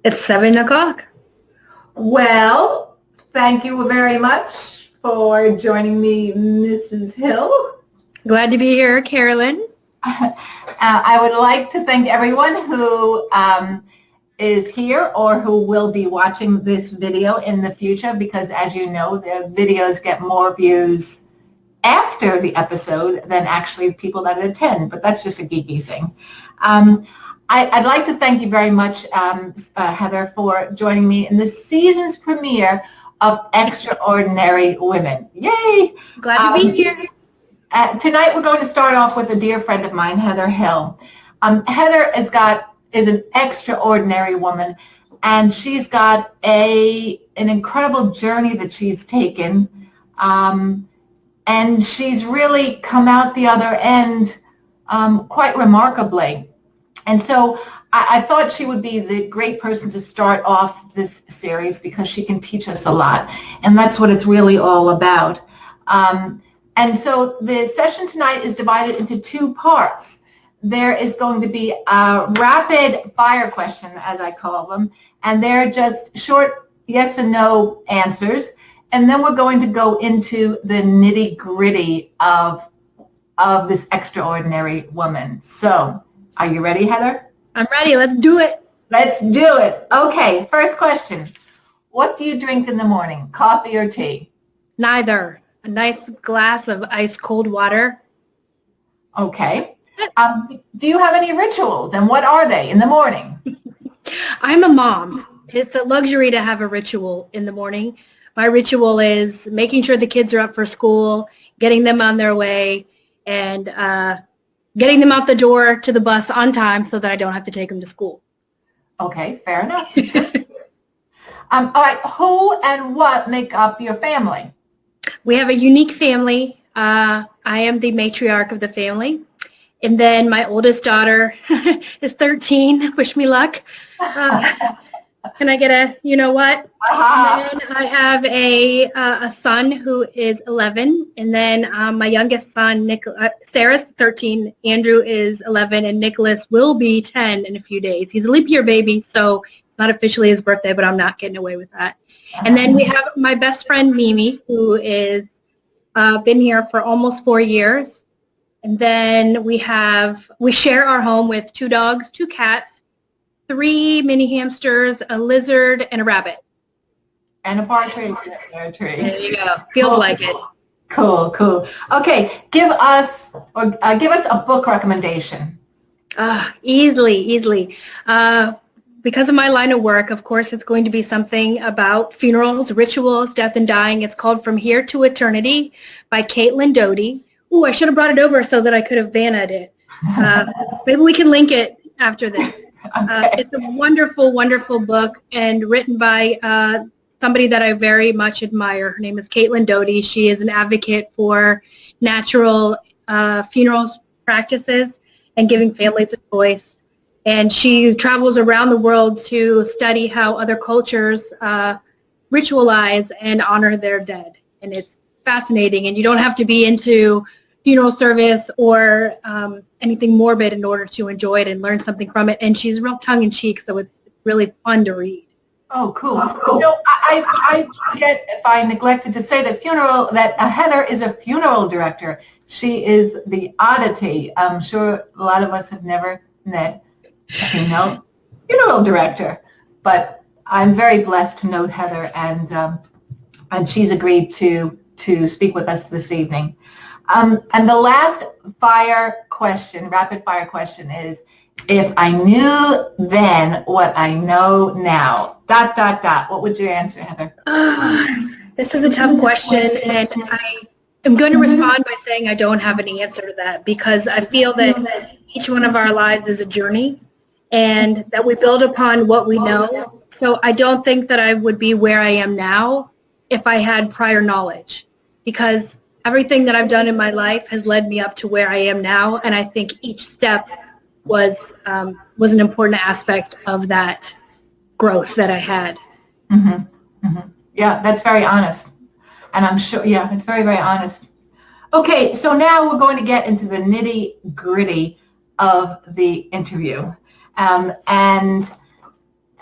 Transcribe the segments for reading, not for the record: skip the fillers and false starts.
It's 7 o'clock. Well, thank you very much for joining me, Mrs. Hill. Glad to be here, Carolyn. I would like to thank everyone who is here or who will be watching this video in the future, because as you know, the videos get more views after the episode than actually people that attend, but that's just a geeky thing. I'd like to thank you very much, Heather, for joining me in the season's premiere of Extraordinary Women. Yay! Glad to be here. Tonight we're going to start off with a dear friend of mine, Heather Hill. Heather is an extraordinary woman, and she's got an incredible journey that she's taken, and she's really come out the other end quite remarkably. And so I thought she would be the great person to start off this series, because she can teach us a lot, and that's what it's really all about. And so the session tonight is divided into two parts. There is going to be a rapid fire question, as I call them, and they're just short yes and no answers. And then we're going to go into the nitty-gritty of this extraordinary woman. So, are you ready, Heather? I'm ready. Let's do it. Let's do it. Okay, first question. What do you drink in the morning, coffee or tea? Neither. A nice glass of ice cold water. Okay. Do you have any rituals, and what are they in the morning? I'm a mom. It's a luxury to have a ritual in the morning. My ritual is making sure the kids are up for school, getting them on their way, and getting them out the door to the bus on time so that I don't have to take them to school. Okay, fair enough. All right, who and what make up your family? We have a unique family. I am the matriarch of the family. And then my oldest daughter is 13. Wish me luck. Can I get a, you know what? And then I have a son who is 11. And then my youngest son, Sarah's 13. Andrew is 11. And Nicholas will be 10 in a few days. He's a leap year baby, so it's not officially his birthday, but I'm not getting away with that. And then we have my best friend, Mimi, who is been here for almost 4 years. And then we share our home with 2 dogs, 2 cats, 3 mini hamsters, a lizard, and a rabbit. And a partridge in a tree. There you go. Feels cool. like it. Cool, cool. Okay, give us a book recommendation. Easily. Because of my line of work, of course, it's going to be something about funerals, rituals, death and dying. It's called From Here to Eternity by Caitlin Doty. Ooh, I should have brought it over so that I could have vana'd it. Maybe we can link it after this. Okay. It's a wonderful, wonderful book, and written by somebody that I very much admire. Her name is Caitlin Doty. She is an advocate for natural funerals practices and giving families a choice. And she travels around the world to study how other cultures ritualize and honor their dead. And it's fascinating. And you don't have to be into funeral service or anything morbid in order to enjoy it and learn something from it. And she's real tongue-in-cheek, so it's really fun to read. Oh, cool. You know, I forget if I neglected to say that Heather is a funeral director. She is the oddity. I'm sure a lot of us have never met a female funeral director, but I'm very blessed to know Heather, and she's agreed to speak with us this evening. And the last rapid fire question is, if I knew then what I know now, ... What would you answer, Heather? This is a tough question, and I am going to respond by saying I don't have an answer to that, because I feel that each one of our lives is a journey, and that we build upon what we know. So I don't think that I would be where I am now if I had prior knowledge, because everything that I've done in my life has led me up to where I am now, and I think each step was an important aspect of that growth that I had. Mm-hmm. Mm-hmm. Yeah, that's very honest. And I'm sure, yeah, it's very, very honest. Okay, so now we're going to get into the nitty-gritty of the interview. And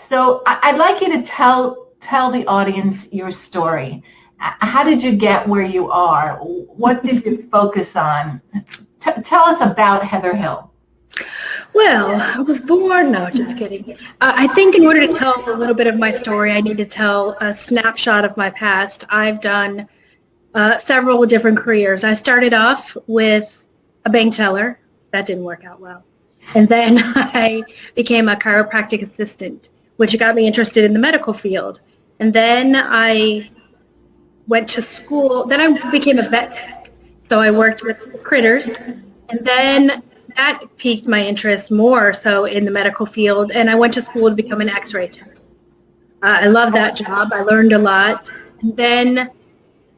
So I'd like you to tell the audience your story. How did you get where you are? What did you focus on? Tell us about Heather Hill. Well, I was born, no, just kidding. I think in order to tell a little bit of my story, I need to tell a snapshot of my past. I've done several different careers. I started off with a bank teller. That didn't work out well. And then I became a chiropractic assistant, which got me interested in the medical field. And then I went to school. Then I became a vet tech. So I worked with critters. And then that piqued my interest more so in the medical field. And I went to school to become an x-ray tech. I loved that job. I learned a lot. And then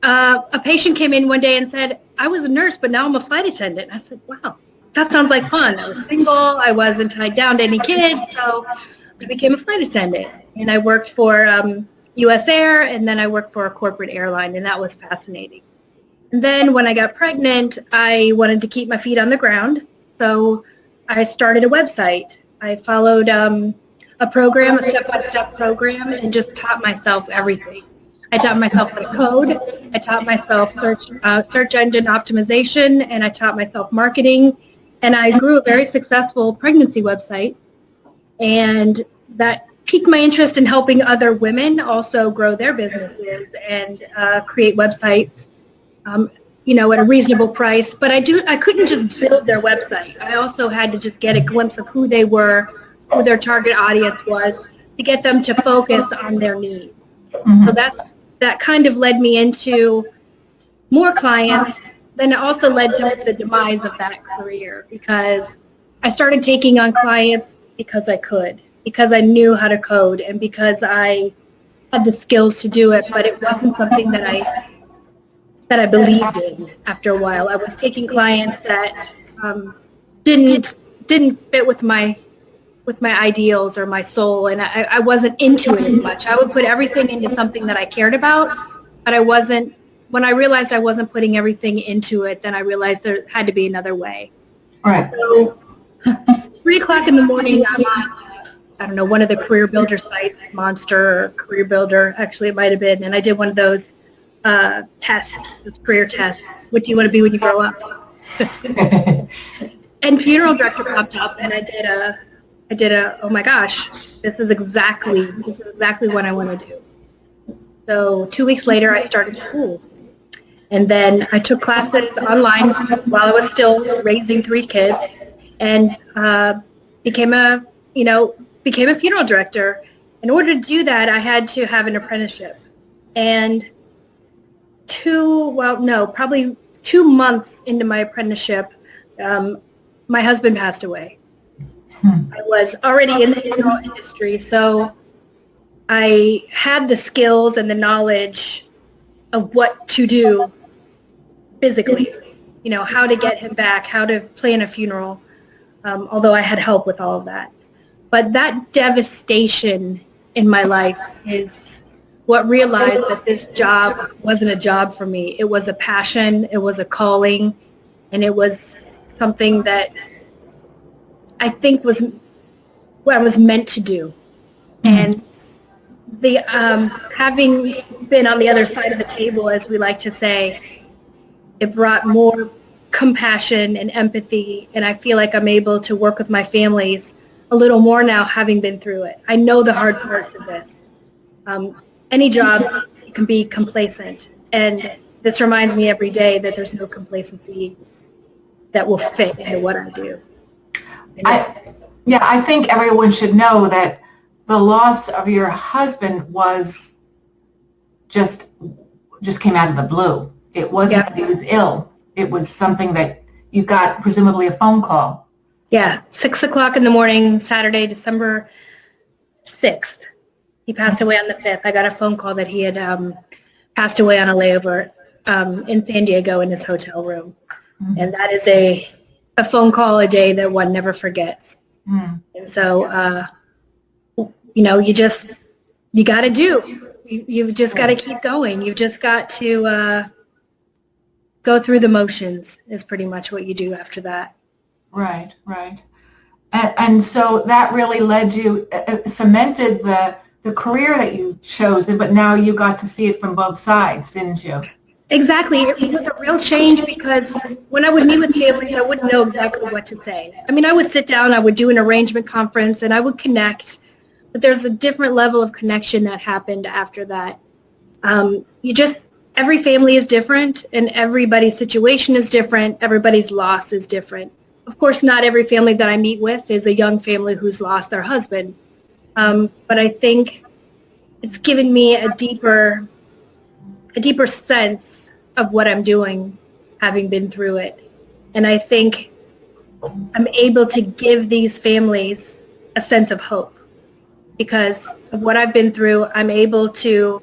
a patient came in one day and said, I was a nurse, but now I'm a flight attendant. I said, wow, that sounds like fun. I was single. I wasn't tied down to any kids. So I became a flight attendant. And I worked for US Air, and then I worked for a corporate airline, and that was fascinating. And then when I got pregnant, I wanted to keep my feet on the ground. So I started a website. I followed a program, a step-by-step program, and just taught myself everything. I taught myself how to code. I taught myself search engine optimization, and I taught myself marketing. And I grew a very successful pregnancy website, and that piqued my interest in helping other women also grow their businesses and create websites, at a reasonable price. But I couldn't just build their website. I also had to just get a glimpse of who they were, who their target audience was, to get them to focus on their needs. Mm-hmm. So that kind of led me into more clients. Then it also led to the demise of that career, because I started taking on clients because I could, because I knew how to code, and because I had the skills to do it, but it wasn't something that I believed in after a while. I was taking clients that didn't fit with my ideals or my soul, and I wasn't into it as much. I would put everything into something that I cared about, but when I realized I wasn't putting everything into it, then I realized there had to be another way. All right. So 3 o'clock in the morning, I'm on, I don't know, one of the career builder sites, Monster or Career Builder, actually it might have been, and I did one of those tests, this career test. What do you want to be when you grow up? And funeral director popped up, and I did a, oh my gosh, this is exactly what I want to do. So 2 weeks later, I started school. And then I took classes online while I was still raising 3 kids, and became a funeral director. In order to do that, I had to have an apprenticeship. And probably 2 months into my apprenticeship, my husband passed away. I was already in the funeral industry, so I had the skills and the knowledge of what to do physically, how to get him back, how to plan a funeral, although I had help with all of that. But that devastation in my life is what realized that this job wasn't a job for me. It was a passion, it was a calling, and it was something that I think was what I was meant to do. And the having been on the other side of the table, as we like to say, it brought more compassion and empathy, and I feel like I'm able to work with my families a little more now, having been through it. I know the hard parts of this. Any job can be complacent, and this reminds me every day that there's no complacency that will fit into what I do. I think everyone should know that the loss of your husband was just came out of the blue. It wasn't that he was ill. It was something that you got, presumably a phone call. Yeah, 6 o'clock in the morning, Saturday, December 6th. He passed away on the 5th. I got a phone call that he had passed away on a layover in San Diego in his hotel room. Mm-hmm. And that is a phone call a day that one never forgets. Mm. And so, you got to do. You've just got to keep going. You've just got to go through the motions is pretty much what you do after that. Right. And so that really led you, cemented the career that you chose, but now you got to see it from both sides, didn't you? Exactly. It was a real change because when I would meet with families, I wouldn't know exactly what to say. I mean, I would sit down, I would do an arrangement conference, and I would connect, but there's a different level of connection that happened after that. Every family is different, and everybody's situation is different. Everybody's loss is different. Of course, not every family that I meet with is a young family who's lost their husband. But I think it's given me a deeper sense of what I'm doing, having been through it. And I think I'm able to give these families a sense of hope because of what I've been through. I'm able to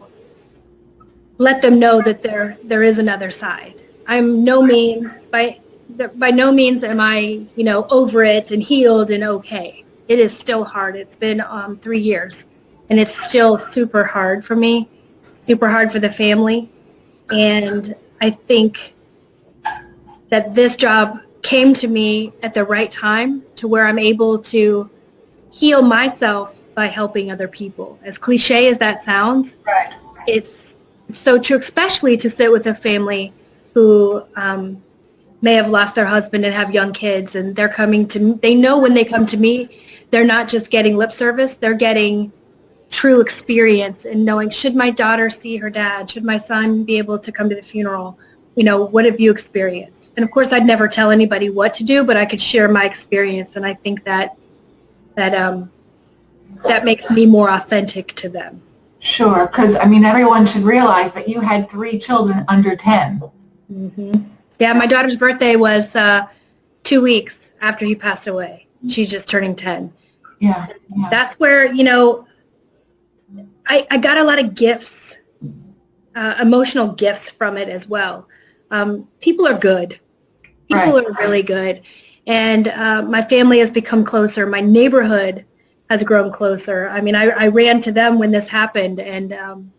let them know that there is another side. I'm by no means am I, over it and healed and okay. It is still hard. It's been 3 years, and it's still super hard for me, super hard for the family. And I think that this job came to me at the right time to where I'm able to heal myself by helping other people. As cliche as that sounds, Right. It's so true, especially to sit with a family who may have lost their husband and have young kids, and they're coming to me. They know when they come to me, they're not just getting lip service, they're getting true experience and knowing, should my daughter see her dad? Should my son be able to come to the funeral? What have you experienced? And of course, I'd never tell anybody what to do, but I could share my experience, and I think that makes me more authentic to them. Sure, because everyone should realize that you had 3 children under 10. Mm-hmm. Yeah, my daughter's birthday was 2 weeks after he passed away. She's just turning 10. Yeah. That's where, I got a lot of gifts, emotional gifts from it as well. People are good. People Right. are really good. And my family has become closer. My neighborhood has grown closer. I ran to them when this happened, and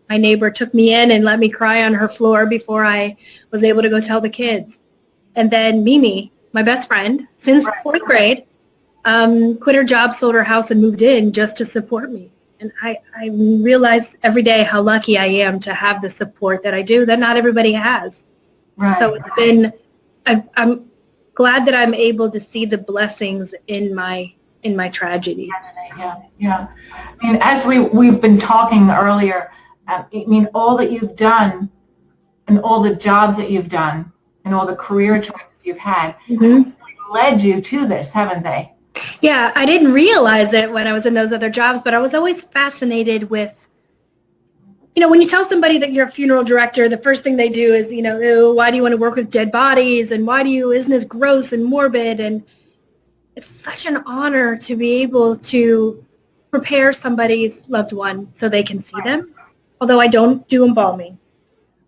my neighbor took me in and let me cry on her floor before I was able to go tell the kids. And then Mimi, my best friend since 4th grade, quit her job, sold her house, and moved in just to support me. And I realize every day how lucky I am to have the support that I do that not everybody has. Right. So it's been, I'm glad that I'm able to see the blessings in my tragedy. Yeah. As we've been talking earlier, all that you've done and all the jobs that you've done and all the career choices you've had led you to this, haven't they? Yeah, I didn't realize it when I was in those other jobs, but I was always fascinated with, when you tell somebody that you're a funeral director, the first thing they do is, "Oh, why do you want to work with dead bodies? And isn't this gross and morbid?" And it's such an honor to be able to prepare somebody's loved one so they can see them, although I don't do embalming,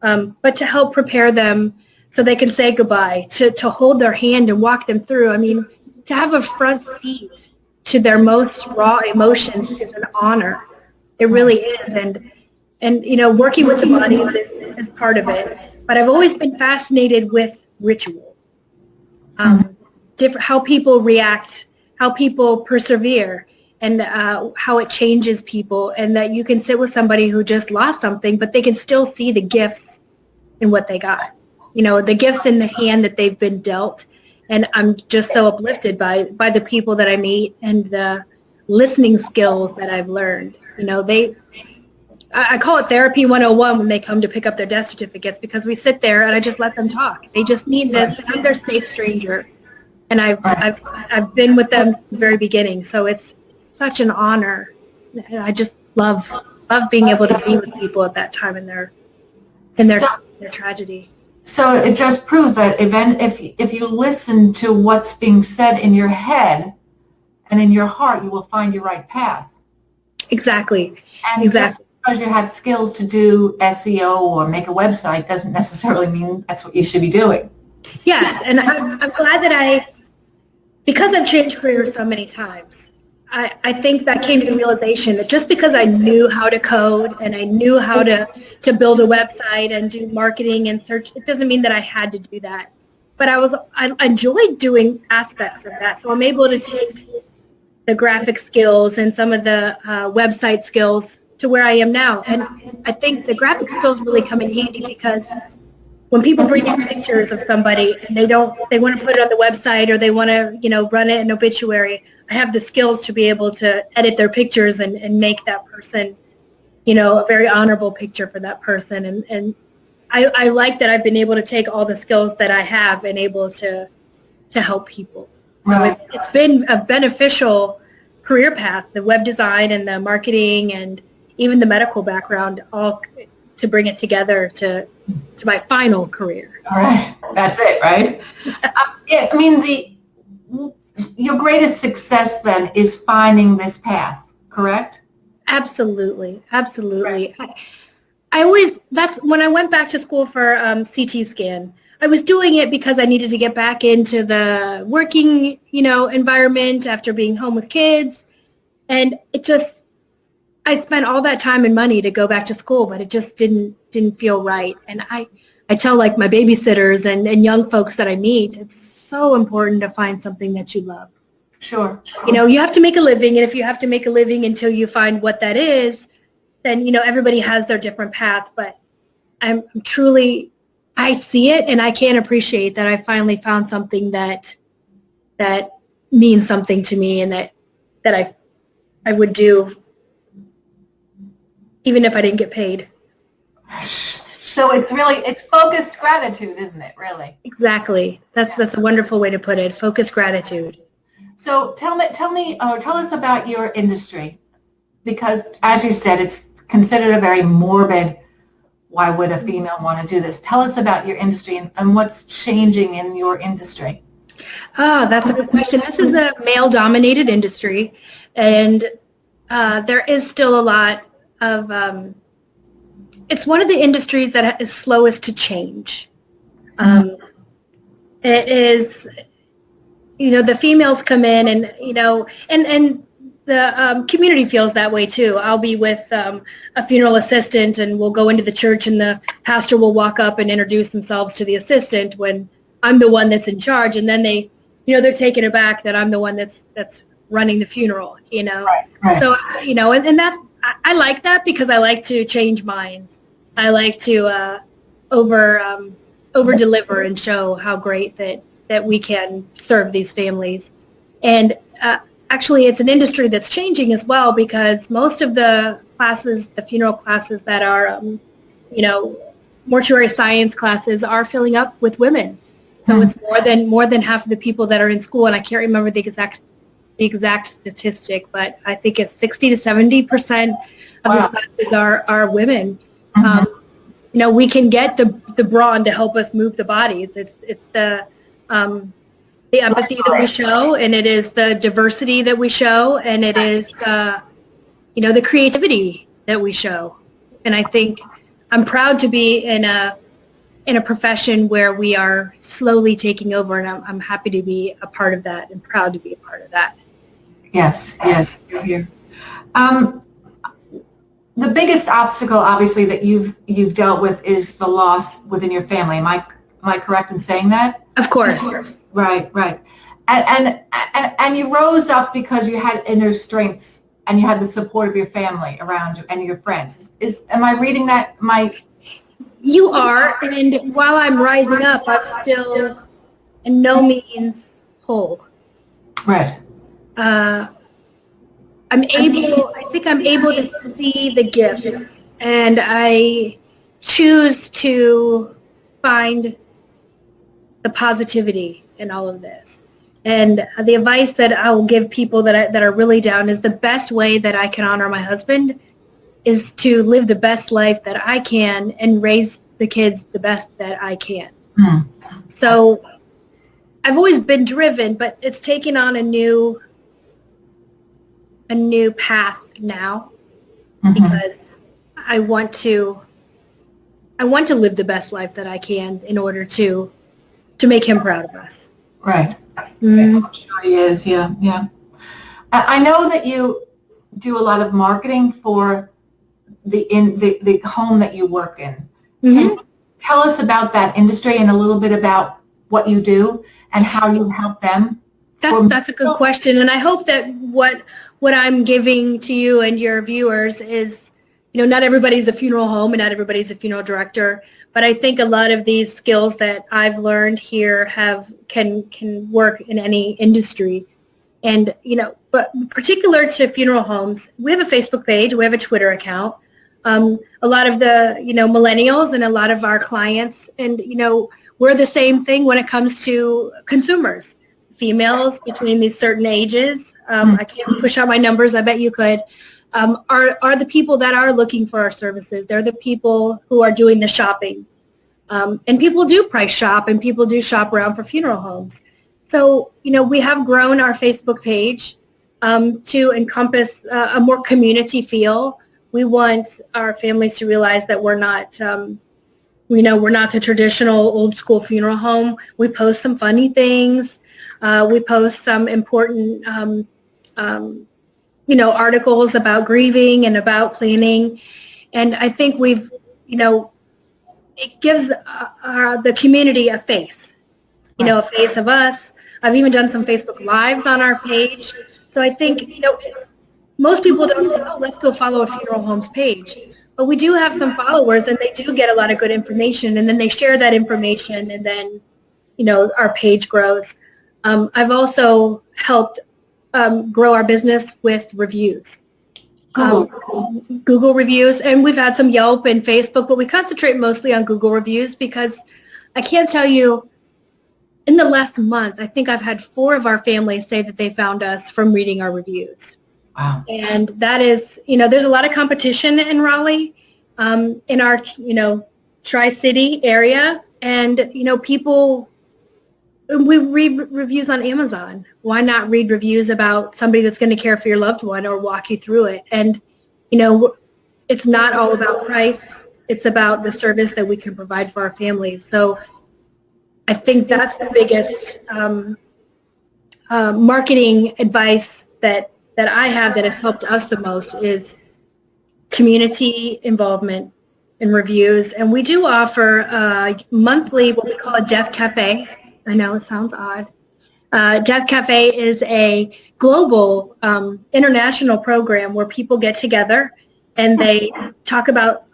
but to help prepare them so they can say goodbye, to hold their hand and walk them through. To have a front seat to their most raw emotions is an honor. It really is. And working with the bodies is part of it. But I've always been fascinated with ritual. How people react, how people persevere, and how it changes people, and that you can sit with somebody who just lost something, but they can still see the gifts in what they got. The gifts in the hand that they've been dealt. And I'm just so uplifted by the people that I meet and the listening skills that I've learned. I call it therapy 101 when they come to pick up their death certificates, because we sit there and I just let them talk. They just need this. I'm their safe stranger. And I've been with them since the very beginning. So it's such an honor. I just love being able to be with people at that time in their tragedy. So it just proves that if you listen to what's being said in your head and in your heart, you will find your right path. Exactly. And exactly. Just because you have skills to do SEO or make a website doesn't necessarily mean that's what you should be doing. Yes, and I'm glad that because I've changed careers so many times, I think that came to the realization that just because I knew how to code and I knew how to build a website and do marketing and search, it doesn't mean that I had to do that. But I enjoyed doing aspects of that. So I'm able to take the graphic skills and some of the website skills to where I am now. And I think the graphic skills really come in handy because when people bring in pictures of somebody and they want to put it on the website or they want to, run it in obituary, I have the skills to be able to edit their pictures and make that person, a very honorable picture for that person. And I like that I've been able to take all the skills that I have and able to help people. So Right. it's been a beneficial career path, the web design and the marketing and even the medical background, all to bring it together to my final career. All right. That's it, right? Yeah, I mean, your greatest success then is finding this path, correct? Absolutely. Absolutely. I always, that's when I went back to school for CT scan. I was doing it because I needed to get back into the working, environment after being home with kids. And I spent all that time and money to go back to school, but it just didn't feel right. And I tell like my babysitters and young folks that I meet, it's so important to find something that you love. Sure. You have to make a living, and if you have to make a living until you find what that is, then, everybody has their different path, but I'm truly, I see it and I can't appreciate that I finally found something that means something to me and that I would do even if I didn't get paid. So it's focused gratitude, isn't it, really? Exactly. That's a wonderful way to put it. Focused gratitude. So tell us about your industry, because as you said, it's considered a very morbid, why would a female want to do this? Tell us about your industry and what's changing in your industry. That's a good question. This is a male-dominated industry, and there is still a lot of, it's one of the industries that is slowest to change. It is, the females come in and, and the community feels that way too. I'll be with a funeral assistant and we'll go into the church and the pastor will walk up and introduce themselves to the assistant when I'm the one that's in charge, and then they, they're taken aback that I'm the one that's running the funeral, Right. So, and that, I like that because I like to change minds. I like to over deliver and show how great that we can serve these families. And actually, it's an industry that's changing as well because most of the classes, the funeral classes that are, mortuary science classes are filling up with women. So it's more than half of the people that are in school, and I can't remember the exact statistic, but I think it's 60 to 70% of these classes are women. We can get the brawn to help us move the bodies. It's the empathy that we show, and it is the diversity that we show, and it is, the creativity that we show. And I think I'm proud to be in a profession where we are slowly taking over, and I'm happy to be a part of that and proud to be a part of that. Yes. Here. The biggest obstacle, obviously, that you've dealt with is the loss within your family. Am I correct in saying that? Of course. Right. And you rose up because you had inner strengths and you had the support of your family around you and your friends. Am I reading that? You are, and while I'm rising up, I'm still in no means whole. Right. I think I'm able to see the gifts, and I choose to find the positivity in all of this. And the advice that I will give people that are really down is the best way that I can honor my husband is to live the best life that I can and raise the kids the best that I can. So I've always been driven, but it's taken on a new path now because I want to live the best life that I can in order to make him proud of us. Right. I'm sure he is. Yeah. I know that you do a lot of marketing for the home that you work in. Can you tell us about that industry and a little bit about what you do and how you help them? That's a good question, and I hope that what I'm giving to you and your viewers is, not everybody's a funeral home and not everybody's a funeral director, but I think a lot of these skills that I've learned here can work in any industry. And, but particular to funeral homes, we have a Facebook page, we have a Twitter account. A lot of the, millennials and a lot of our clients, and, we're the same thing when it comes to consumers. Females between these certain ages, I can't push out my numbers, I bet you could, are the people that are looking for our services. They're the people who are doing the shopping. And people do price shop, and people do shop around for funeral homes. So, we have grown our Facebook page to encompass a more community feel. We want our families to realize that we're not, we're not the traditional old school funeral home. We post some funny things. We post some important, articles about grieving and about planning. And I think we've, it gives the community a face, a face of us. I've even done some Facebook Lives on our page. So I think, most people don't think, oh, let's go follow a funeral home's page. But we do have some followers, and they do get a lot of good information, and then they share that information, and then, our page grows. I've also helped grow our business with reviews. Google reviews, and we've had some Yelp and Facebook, but we concentrate mostly on Google reviews because I can't tell you, in the last month, I think I've had 4 of our families say that they found us from reading our reviews. Wow. And that is, there's a lot of competition in Raleigh, in our, Tri-City area, and, people, we read reviews on Amazon. Why not read reviews about somebody that's going to care for your loved one or walk you through it? And, it's not all about price. It's about the service that we can provide for our families. So I think that's the biggest marketing advice that I have that has helped us the most is community involvement in reviews. And we do offer monthly what we call a Death Cafe. I know it sounds odd. Death Cafe is a global international program where people get together and they talk about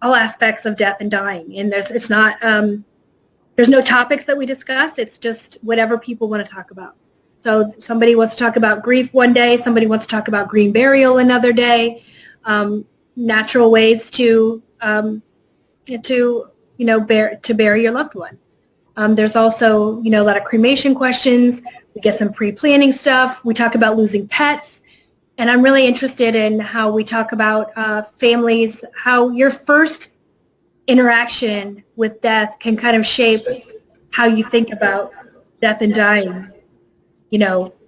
all aspects of death and dying. And there's no topics that we discuss. It's just whatever people want to talk about. So somebody wants to talk about grief one day. Somebody wants to talk about green burial another day. Natural ways to bury your loved one. There's also, a lot of cremation questions. We get some pre-planning stuff. We talk about losing pets. And I'm really interested in how we talk about families, how your first interaction with death can kind of shape how you think about death and dying,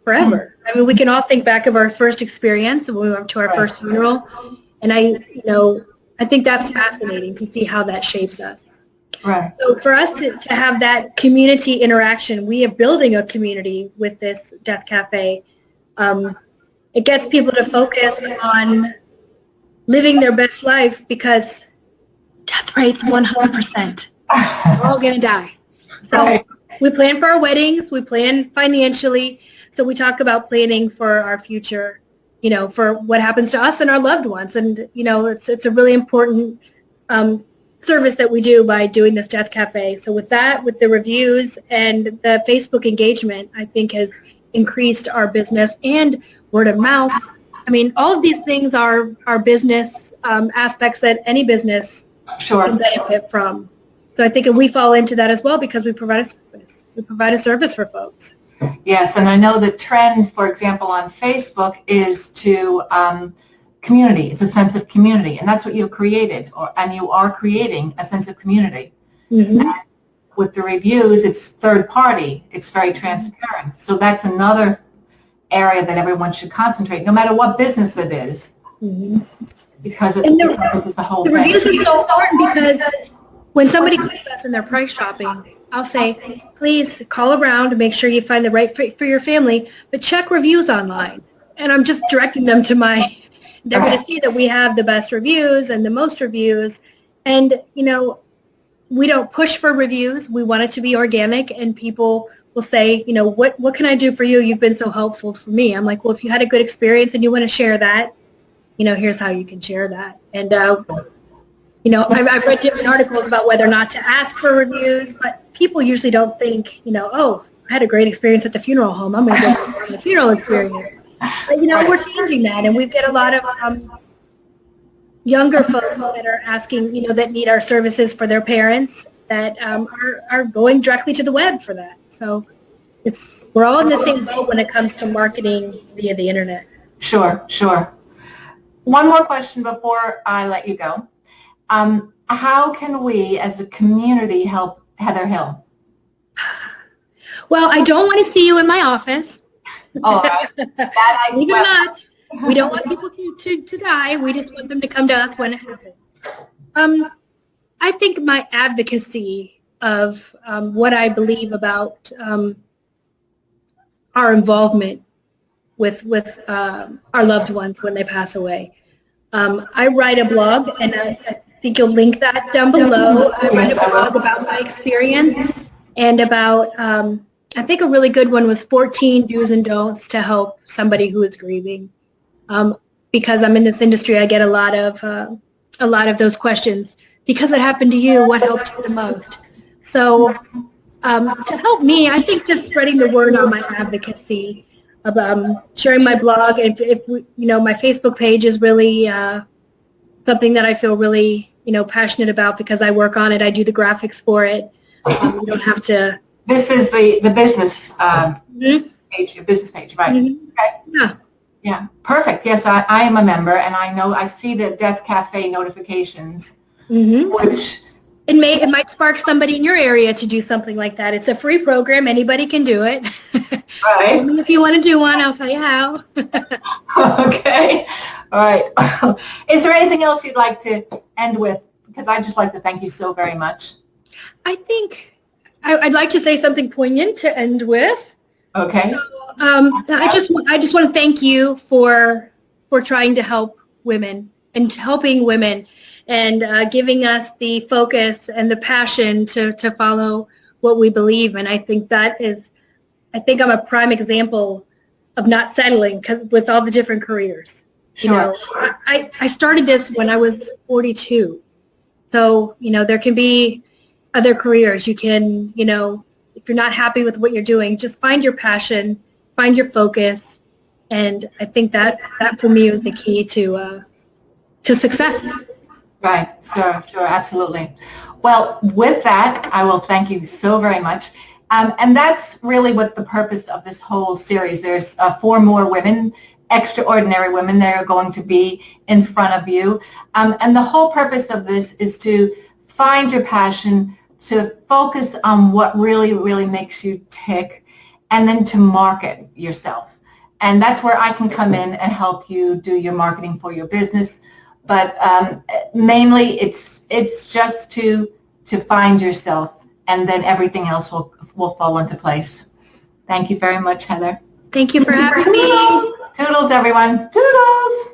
forever. I mean, we can all think back of our first experience when we went to our first funeral. And I think that's fascinating to see how that shapes us. Right. So for us to have that community interaction, we are building a community with this Death Cafe. It gets people to focus on living their best life because death rate's 100%. We're all going to die. So we plan for our weddings. We plan financially. So we talk about planning for our future, for what happens to us and our loved ones. And, it's a really important service that we do by doing this Death Cafe. So with that, with the reviews and the Facebook engagement, I think has increased our business and word of mouth. I mean, all of these things are business aspects that any business can benefit from. So I think we fall into that as well because we provide a service. We provide a service for folks. Yes, and I know the trend, for example, on Facebook is to community. It's a sense of community, and that's what you've created, and you are creating a sense of community. Mm-hmm. And with the reviews, it's third party. It's very transparent. So that's another area that everyone should concentrate, no matter what business it is, because it encompasses the whole thing. The reviews are so important because when somebody comes to us and they're price shopping, I'll say, please call around to make sure you find the right fit for your family, but check reviews online. And I'm just directing them to they're going to see that we have the best reviews and the most reviews. And, we don't push for reviews. We want it to be organic, and people will say, you know, what can I do for you? You've been so helpful for me. I'm like, well, if you had a good experience and you want to share that, you know, here's how you can share that. And, you know, I've read different articles about whether or not to ask for reviews, but people usually don't think, you know, oh, I had a great experience at the funeral home. I'm going to go on the funeral experience. But, you know, we're changing that, and we get a lot of younger folks that are asking, you know, that need our services for their parents that are going directly to the web for that. So we're all in the same boat when it comes to marketing via the internet. Sure, sure. One more question before I let you go. How can we as a community help Heather Hill? Well, I don't want to see you in my office. All right. Believe it or not, we don't want people to die. We just want them to come to us when it happens. I think my advocacy of what I believe about our involvement with our loved ones when they pass away. I write a blog, and I think you'll link that down below. I write a blog about my experience and about, I think a really good one was 14 do's and don'ts to help somebody who is grieving. Because I'm in this industry, I get a lot of those questions. Because it happened to you, what helped you the most? So to help me, I think just spreading the word on my advocacy, of sharing my blog. If you know, my Facebook page is really something that I feel really, you know, passionate about because I work on it. I do the graphics for it. You don't have to. This is the business page, your business page, right? Mm-hmm. Okay. Yeah. Yeah, perfect. Yes, I am a member, and I know I see the Death Cafe notifications, which it might spark somebody in your area to do something like that. It's a free program. Anybody can do it. Right. If you want to do one, I'll tell you how. Okay. All right. Is there anything else you'd like to end with? Because I'd just like to thank you so very much. I think I'd like to say something poignant to end with. Okay. I just want to thank you for trying to help women and helping women and giving us the focus and the passion to follow what we believe. And I think I'm a prime example of not settling because with all the different careers. Sure. You know, I started this when I was 42. So, you know, there can be other careers. You can, you know, if you're not happy with what you're doing, just find your passion, find your focus. And I think that for me was the key to success. Right. Sure. Sure. Absolutely. Well, with that, I will thank you so very much. And that's really what the purpose of this whole series. There's 4 more women, extraordinary women that are going to be in front of you. And the whole purpose of this is to find your passion, to focus on what really, really makes you tick, and then to market yourself. And that's where I can come in and help you do your marketing for your business. But mainly it's just to find yourself, and then everything else will fall into place. Thank you very much, Heather. Thank you for having me. Toodles, everyone. Toodles.